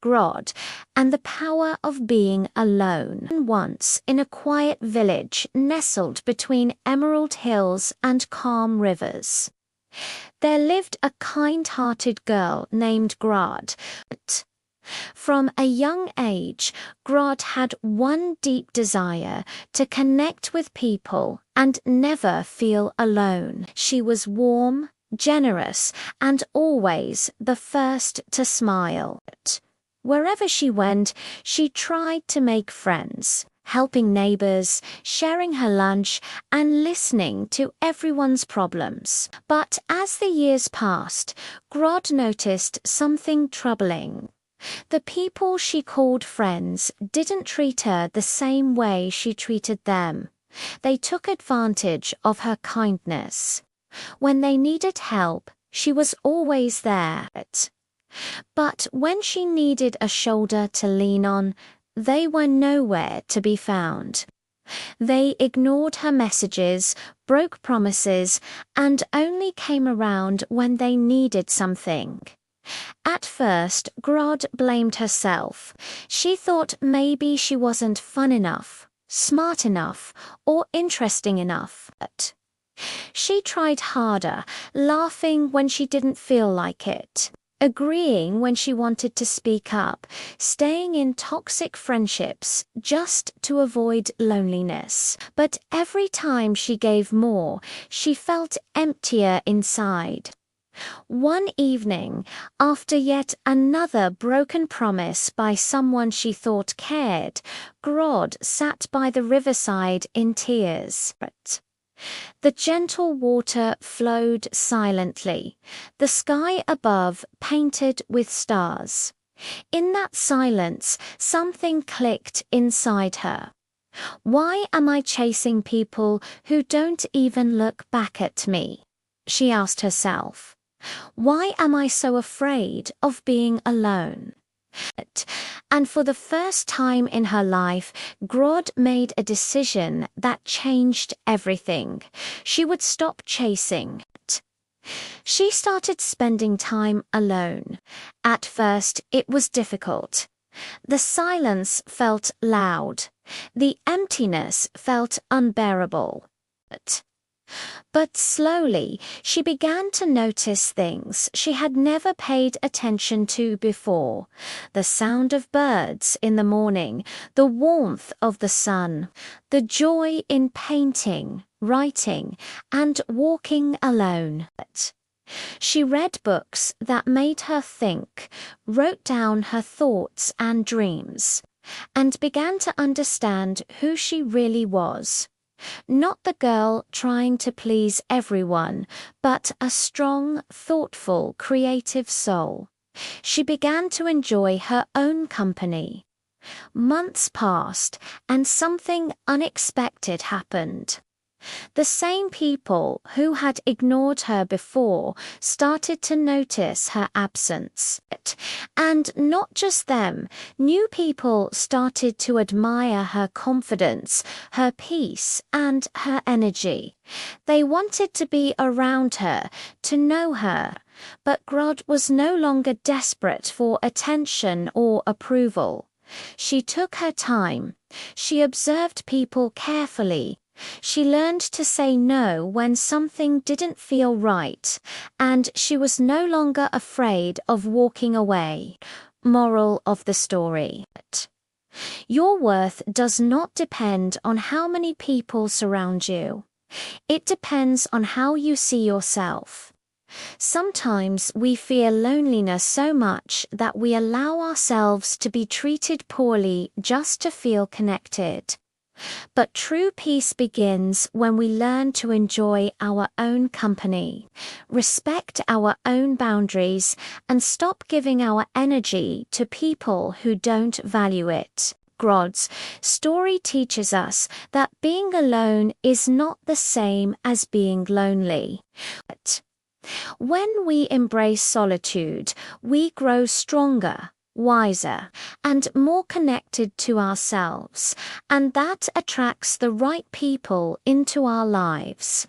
Grodd, and the power of being alone. Once, in a quiet village nestled between emerald hills and calm rivers, there lived a kind-hearted girl named Grodd. From a young age, Grodd had one deep desire: to connect with people and never feel alone. She was warm, generous, and always the first to smile. Wherever she went, she tried to make friends, helping neighbors, sharing her lunch, and listening to everyone's problems. But as the years passed, Grodd noticed something troubling. The people she called friends didn't treat her the same way she treated them. They took advantage of her kindness. When they needed help, she was always there. But when she needed a shoulder to lean on, they were nowhere to be found. They ignored her messages, broke promises, and only came around when they needed something. At first, Grodd blamed herself. She thought maybe she wasn't fun enough, smart enough, or interesting enough. She tried harder, laughing when she didn't feel like it, agreeing when she wanted to speak up, staying in toxic friendships just to avoid loneliness. But every time she gave more, she felt emptier inside. One evening, after yet another broken promise by someone she thought cared, Grodd sat by the riverside in tears. The gentle water flowed silently, the sky above painted with stars. In that silence, something clicked inside her. Why am I chasing people who don't even look back at me? She asked herself. Why am I so afraid of being alone? And for the first time in her life, Grodd made a decision that changed everything. She would stop chasing. She started spending time alone. At first, it was difficult. The silence felt loud. The emptiness felt unbearable. But slowly, she began to notice things she had never paid attention to before. The sound of birds in the morning, the warmth of the sun, the joy in painting, writing, and walking alone. She read books that made her think, wrote down her thoughts and dreams, and began to understand who she really was. Not the girl trying to please everyone, but a strong, thoughtful, creative soul. She began to enjoy her own company. Months passed, and something unexpected happened. The same people who had ignored her before started to notice her absence. And not just them, new people started to admire her confidence, her peace, and her energy. They wanted to be around her, to know her. But Grodd was no longer desperate for attention or approval. She took her time. She observed people carefully. She learned to say no when something didn't feel right, and she was no longer afraid of walking away. Moral of the story: your worth does not depend on how many people surround you. It depends on how you see yourself. Sometimes we fear loneliness so much that we allow ourselves to be treated poorly just to feel connected. But true peace begins when we learn to enjoy our own company, respect our own boundaries, and stop giving our energy to people who don't value it. Grodd's story teaches us that being alone is not the same as being lonely. When we embrace solitude, we grow stronger, wiser, and more connected to ourselves, and that attracts the right people into our lives.